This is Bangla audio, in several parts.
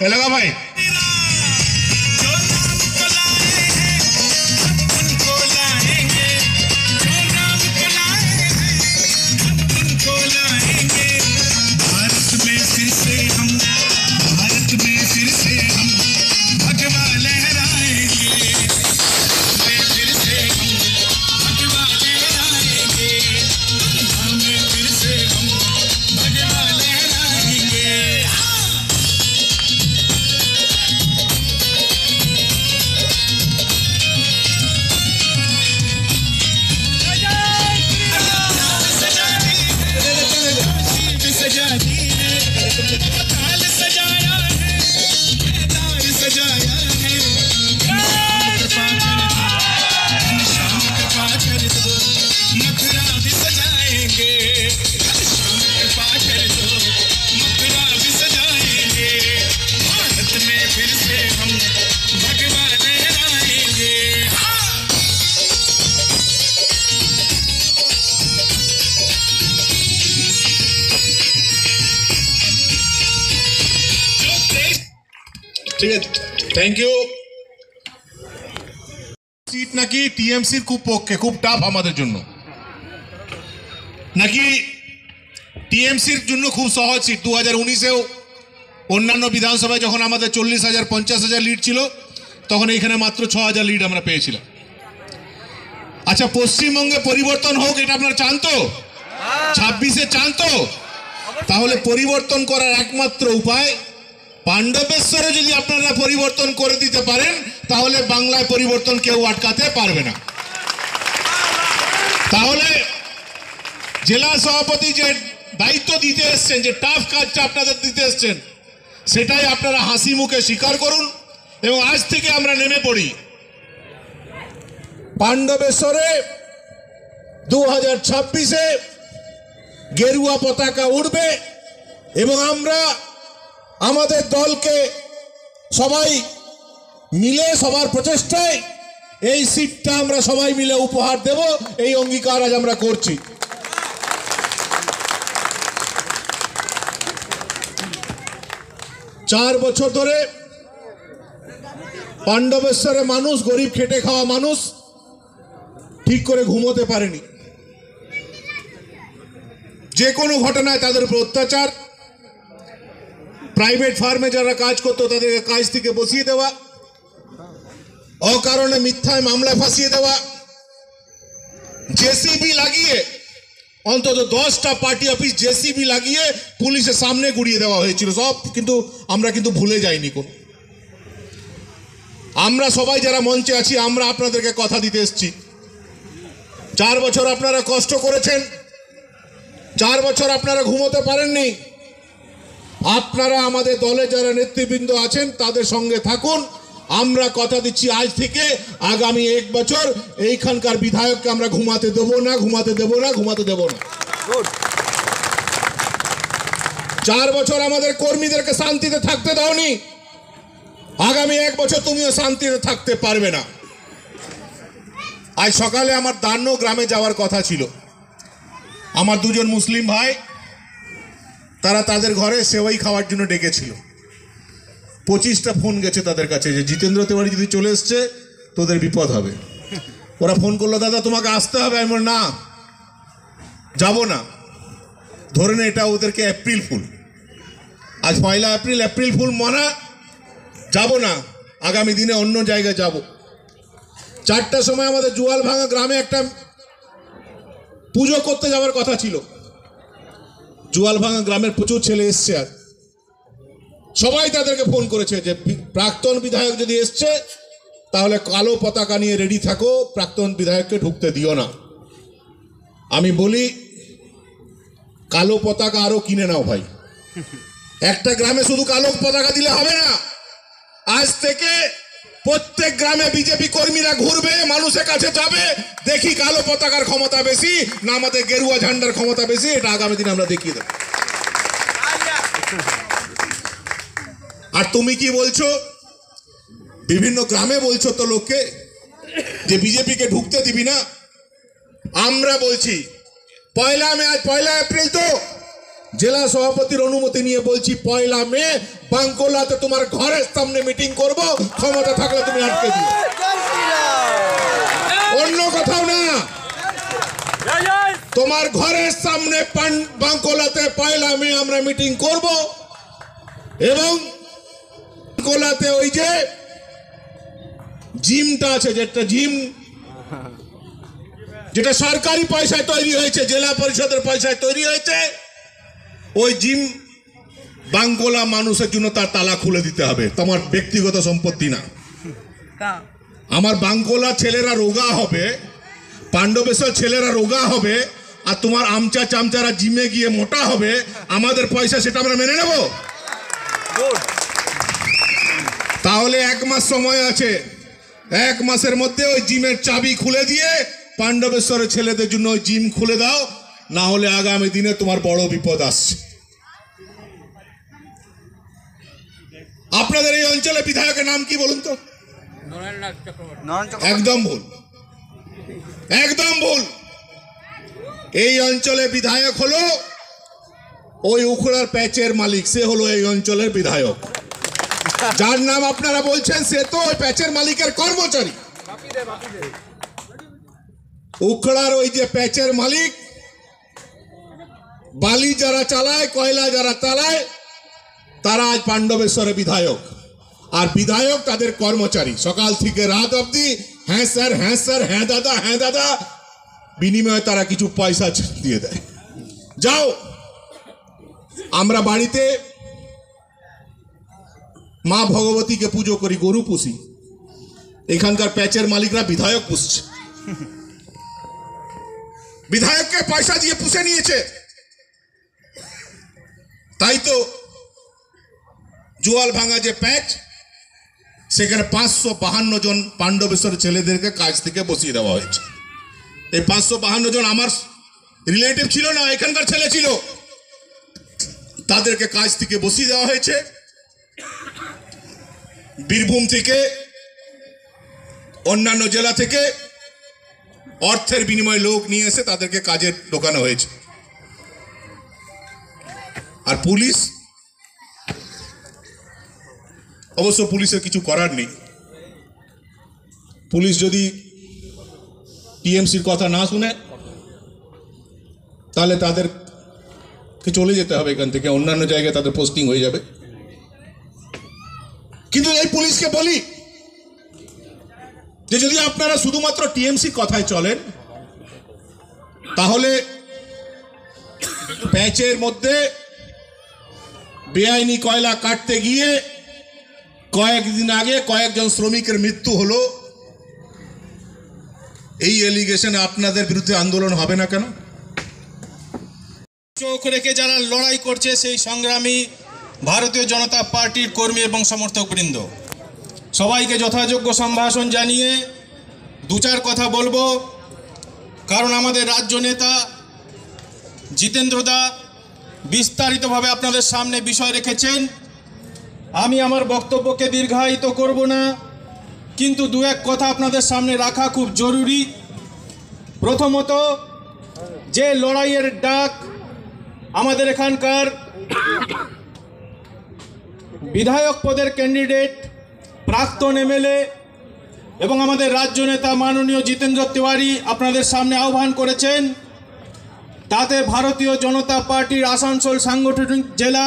लगा भाई ठीक है थैंक यू सीट নাকি টিএমসির খুব পক্ষে খুব টাফ আমাদের জন্য নাকি টিএমসির জন্য খুব সহজ সিট 2019এও অন্যান্য বিধানসভায় যখন আমাদের 40,000 50,000 লিড ছিল তখন এখানে মাত্র 6,000 লিড আমরা পেয়েছিলাম আচ্ছা পশ্চিমবঙ্গে পরিবর্তন হোক এটা আপনারা চান তো 26-এ চান তো তাহলে পরিবর্তন করার একমাত্র উপায় পাণ্ডবেশ্বরে যদি আপনারা পরিবর্তন করে দিতে পারেন তাহলে বাংলায় পরিবর্তন কেউ আটকাতে পারবে না তাহলে জেলা সভাপতি যে দায়িত্ব দিতে এসেছেন যে টাফ কাজটা আপনাদের দিতে এসেছেন সেটাই আপনারা হাসি মুখে স্বীকার করুন এবং আজ থেকে আমরা নেমে পড়ি পাণ্ডবেশ্বরে 2026-এ গেরুয়া পতাকা উড়বে এবং আমরা আমাদের দলকে সবাই মিলে সবার প্রচেষ্টায় এই সিটটা আমরা সবাই মিলে উপহার দেব এই অঙ্গীকার আজ আমরা করছি 4 বছর ধরে পাণ্ডবেশ্বরে মানুষ গরিব খেটে খাওয়া মানুষ ঠিক করে ঘুমোতে পারেনি যে কোনো ঘটনায় তাদের উপর অত্যাচার প্রাইভেট ফার্মে যারা কাজ করতো তাদেরকে কাজ থেকে বসিয়ে দেওয়া অকারণে মিথ্যায় মামলায় ফাঁসিয়ে দেওয়া জেসিবি লাগিয়ে অন্তত 10টা পার্টি অফিস জেসিবি লাগিয়ে পুলিশের সামনে গুড়িয়ে দেওয়া হয়েছিল সব কিন্তু আমরা কিন্তু ভুলে যাইনি কোন আমরা সবাই যারা মঞ্চে আছি আমরা আপনাদেরকে কথা দিতে এসেছি 4 বছর আপনারা কষ্ট করেছেন 4 বছর আপনারা ঘুমোতে পারেননি আপনারা আমাদের দলে যারা নেতৃবৃন্দ আছেন তাদের সঙ্গে থাকুন আমরা কথা দিচ্ছি আজ থেকে আগামী 1 বছর এইখানকার বিধায়ককে আমরা ঘুমাতে দেব না 4 বছর আমাদের কর্মীদেরকে শান্তিতে থাকতে দাওনি আগামী 1 বছর তুমিও শান্তিতে থাকতে পারবে না আজ সকালে আমার দান্ন গ্রামে যাওয়ার কথা ছিল আমার দুজন মুসলিম ভাই তারা তাদের ঘরে সেওই খাওয়ার জন্য ডেকেছিল 25টা ফোন গেছে তাদের কাছে যে জিতেন্দ্র তেওয়ারি যদি চলে এসছে তোদের বিপদ হবে ওরা ফোন করলো দাদা তোমাকে আসতে হবে আমি না যাব না ধরে নে এটা ওদেরকে এপ্রিল ফুল আজ 1 এপ্রিল ফুল মানা যাব না আগামী দিনে অন্য জায়গায় যাব 4টার সময় আমাদের জুয়ালভাঙা গ্রামে একটা পুজো করতে যাওয়ার কথা ছিল জুয়ালভাঙা গ্রামের প্রচুর ছেলে এসছে আর সবাই তাদেরকে ফোন করেছে যে প্রাক্তন বিধায়ক যদি এসছে তাহলে কালো পতাকা নিয়ে রেডি থাকো প্রাক্তন বিধায়ককে ঢুকতে দিও না আমি বলি কালো পতাকা আরো কিনে নাও ভাই একটা গ্রামে শুধু কালো পতাকা দিলে হবে না আজ থেকে প্রত্যেক গ্রামে বিজেপি কর্মীরা ঘুরবে মানুষের কাছে যাবে দেখি কালো পতাকার ক্ষমতা বেশি না আমাদের গেরুয়া ঝান্ডার ক্ষমতা বেশি এটা আগামী দিন আমরা দেখিয়ে দেব আর তুমি কি বলছো বিভিন্ন গ্রামে বলছো তো লোককে যে বিজেপিকে ঢুকতে দিবি না আমরা বলছি 1 এপ্রিল তো জেলা সভাপতির অনুমতি নিয়ে বলছি 1 মে বাঙ্কোলাতে তোমার ঘরের সামনে মিটিং করব, ক্ষমতা থাকলে তুমি আটকে দিও, অন্য কোথাও না। তোমার ঘরের সামনে বাঙ্কোলাতে 1 মে আমরা মিটিং করব এবং বাঙ্কোলাতে ওই যে জিমটা আছে, যেটা সরকারি পয়সায় তৈরি হয়েছে, জেলা পরিষদের পয়সায় তৈরি হয়েছে, ওই জিম বাঙ্কোলা মানুষের জন্য তার তালা খুলে দিতে হবে, তোমার ব্যক্তিগত সম্পত্তি না। আমার বাঙ্কোলা ছেলেরা রোগা হবে, পাণ্ডবেশ্বর ছেলেরা রোগা হবে, আর তোমার আমচা চামচারা জিমে গিয়ে মোটা হবে, আমাদের পয়সা, সেটা আমরা মেনে নেব? তাহলে 1 মাস সময় আছে, 1 মাসের মধ্যে ওই জিমের চাবি খুলে দিয়ে পাণ্ডবেশ্বরের ছেলেদের জন্য ওই জিম খুলে দাও, না হলে আগামী দিনে তোমার বড় বিপদ আসছে। আপনাদের এই অঞ্চলে বিধায়কের নাম কি বলুন তো? একদম ভুল, একদম ভুল। এই অঞ্চলে বিধায়ক হলো ওই উখড়ার প্যাচের মালিক, সে হলো এই অঞ্চলের বিধায়ক। যার নাম আপনারা বলছেন সে তো ওই প্যাচের মালিকের কর্মচারী। উখড়ার ওই যে প্যাচের মালিক, বালি যারা চালায়, কয়লা যারা চালায়, তারা আজ পাণ্ডবেশ্বরে বিধায়ক, আর বিধায়ক তাদের কর্মচারী। সকাল থেকে রাত অবধি হ্যাঁ স্যার, হ্যাঁ স্যার, হ্যাঁ দাদা, হ্যাঁ দাদা, বিনিময়ে তারা কিছু পয়সা দিয়ে দেয়। যাও, আমরা বাড়িতে মা ভগবতীকে পুজো করি, গরু পুষি, এখানকার প্যাচের মালিকরা বিধায়ক পুষছে, বিধায়ককে পয়সা দিয়ে পুষে নিয়েছে। তাই তো জোয়াল ভাঙা যে প্যাচ, সেখানে 552 জন পাণ্ডবেশ্বরের ছেলেদেরকে কাজ থেকে বসিয়ে দেওয়া হয়েছে। এই 552 জন আমার রিলেটিভ ছিল না, এখানকার ছেলে ছিল, তাদেরকে কাজ থেকে বসিয়ে দেওয়া হয়েছে। বীরভূম থেকে, অন্যান্য জেলা থেকে অর্থের বিনিময়ে লোক নিয়ে এসে তাদেরকে কাজে ঢোকানো হয়েছে। আর পুলিশ, অবশ্য পুলিশের কিছু করার নেই। পুলিশ যদি টিএমসির কথা না শুনে, তাহলে তাদেরকে চলে যেতে হবে এখান থেকে, অন্যান্য জায়গায় তাদের পোস্টিং হয়ে যাবে। কিন্তু এই পুলিশকে বলি যে যদি আপনারা শুধুমাত্র টিএমসি কথায় চলেন, তাহলে প্যাচের মধ্যে বেআইনি কয়লা কাটতে গিয়ে কয়েকদিন আগে কয়েকজন শ্রমিকের মৃত্যু হলো, এই এলিগেশনে আপনাদের বিরুদ্ধে আন্দোলন হবে না কেন? চোখ রেখে যারা লড়াই করছে সেই সংগ্রামী ভারতীয় জনতা পার্টির কর্মী এবং সমর্থকবৃন্দ, সবাইকে যথাযোগ্য সম্ভাষণ জানিয়ে 2-4 কথা বলবো। কারণ আমাদের রাজ্য নেতা জিতেন্দ্রদা বিস্তারিতভাবে আপনাদের সামনে বিষয় রেখেছেন। আমি আমার বক্তব্যকে দীর্ঘায়িত করব না, কিন্তু 2-1 কথা আপনাদের সামনে রাখা খুব জরুরি। প্রথমত, যে লড়াইয়ের ডাক আমাদের এখানকার বিধায়ক পদের ক্যান্ডিডেট প্রাক্তন এমএলএ এবং আমাদের রাজ্য নেতা মাননীয় জিতেন্দ্র তিওয়ারি আপনাদের সামনে আহ্বান করেছেন, তাতে ভারতীয় জনতা পার্টির আসানসোল সাংগঠনিক জেলা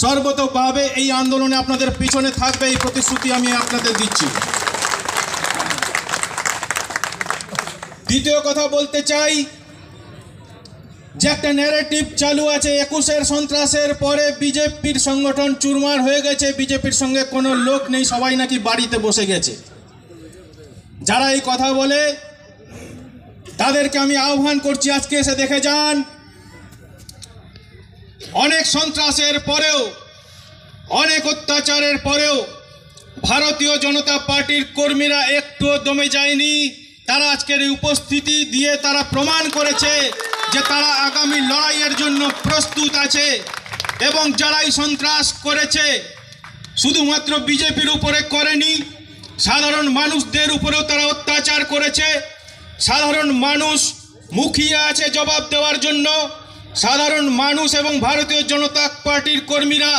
সর্বতোভাবে এই আন্দোলনে আপনাদের পিছনে থাকবে, এই প্রতিশ্রুতি আমি আপনাদের দিচ্ছি। দ্বিতীয় কথা বলতে চাই যে একটা ন্যারেটিভ চালু আছে 21-এর সন্ত্রাসের পরে বিজেপির সংগঠন চুরমার হয়ে গেছে, বিজেপির সঙ্গে কোনো লোক নেই, সবাই নাকি বাড়িতে বসে গেছে। যারা এই কথা বলে তাদেরকে আমি আহ্বান করছি, আজকে এসে দেখে যান, অনেক সন্ত্রাসের পরেও, অনেক অত্যাচারের পরেও ভারতীয় জনতা পার্টির কর্মীরা একটুও দমে যায়নি। তারা আজকের এই উপস্থিতি দিয়ে তারা প্রমাণ করেছে যে তারা আগামী লড়াইয়ের জন্য প্রস্তুত আছে। এবং যারাই সন্ত্রাস করেছে শুধুমাত্র বিজেপির উপরে করেনি, সাধারণ মানুষদের উপরেও তারা অত্যাচার করেছে। সাধারণ মানুষ মুখিয়ে আছে জবাব দেওয়ার জন্য। সাধারণ মানুষ এবং ভারতীয় জনতা পার্টির কর্মীরা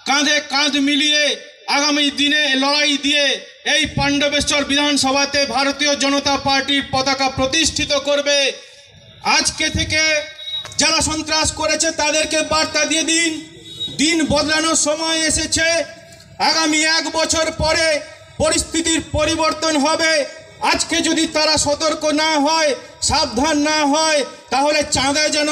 কাঁধে কাঁধ মিলিয়ে আগামী দিনে লড়াই দিয়ে এই পাণ্ডবেশ্বর বিধানসভাতে ভারতীয় জনতা পার্টির পতাকা প্রতিষ্ঠিত করবে। আজকে থেকে যারা সন্ত্রাস করেছে তাদেরকে বার্তা দিয়ে দিন, দিন বদলানোর সময় এসেছে। আগামী 1 বছর পরে পরিস্থিতির পরিবর্তন হবে। আজকে যদি তারা সতর্ক না হয়, সাবধান না হয়, তাহলে চাঁদায় যেন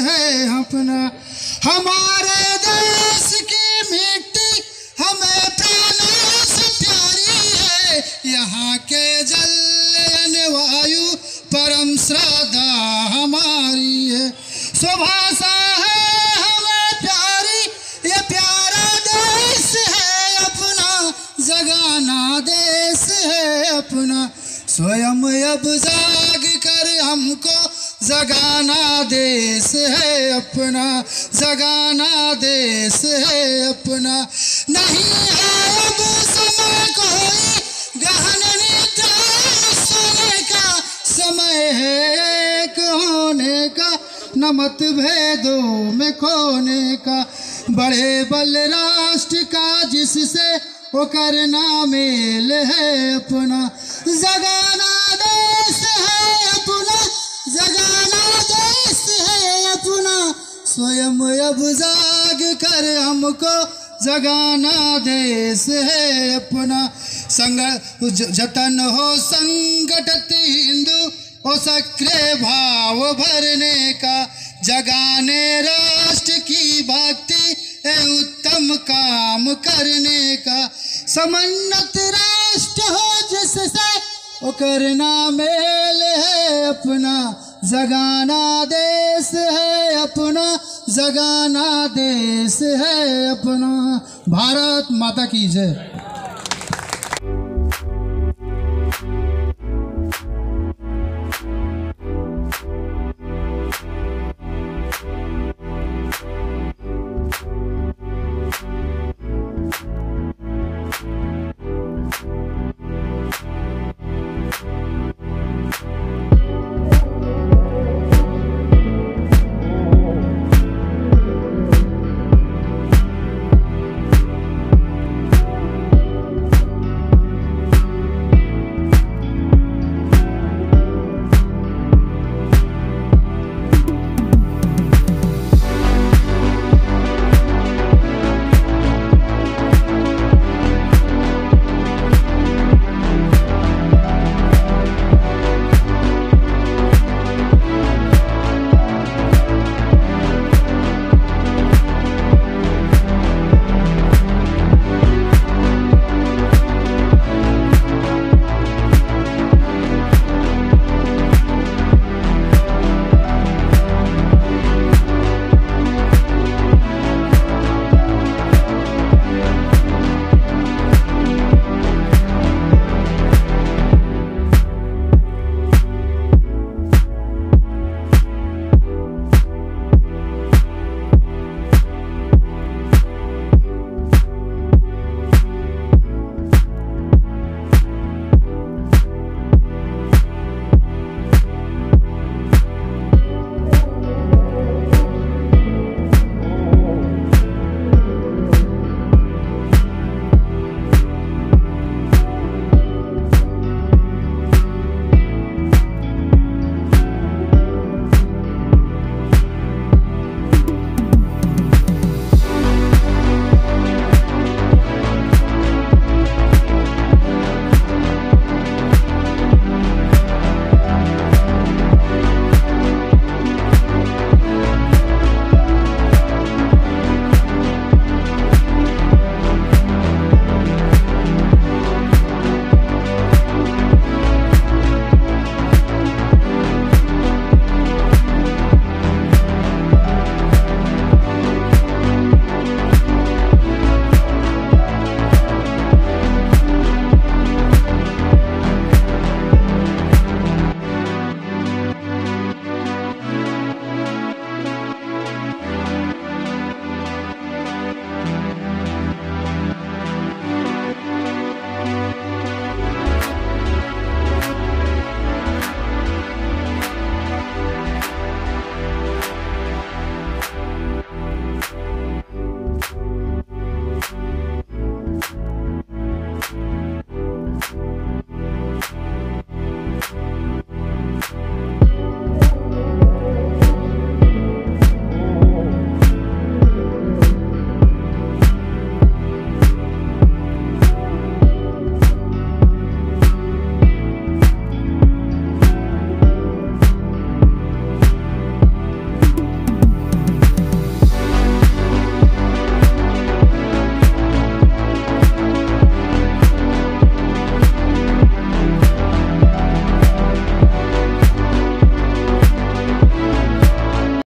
है अपना हमारे देश की मिट्टी हमें प्राणों से प्यारी है। यहाँ के जल वायु परम श्रद्धा हमारी है। स्वभाषा है हमें प्यारी, ये प्यारा देश है अपना, जगाना देश है अपना। स्वयं अब जाग कर हमको जगाना देश है अपना, जगाना देश है अपना। नहीं है अब समय कोई गहन निद्रा सोने का, समय है एक होने का, न मतभेदों में खोने का। बड़े बल राष्ट्र का जिससे वो करना मेल है अपना, जगाना देश है अपना, जगाना देश है अपना। स्वयं अब जाग कर हमको जगाना देश है अपना। जतन हो संगठित हिंदू हो सक्रिय भाव भरने का, जगाने राष्ट्र की भक्ति है उत्तम काम करने का। समन्वित राष्ट्र हो जिससे वो करना मेल है अपना, जगाना देश है अपना, जगाना देश है अपना। भारत माता की जय।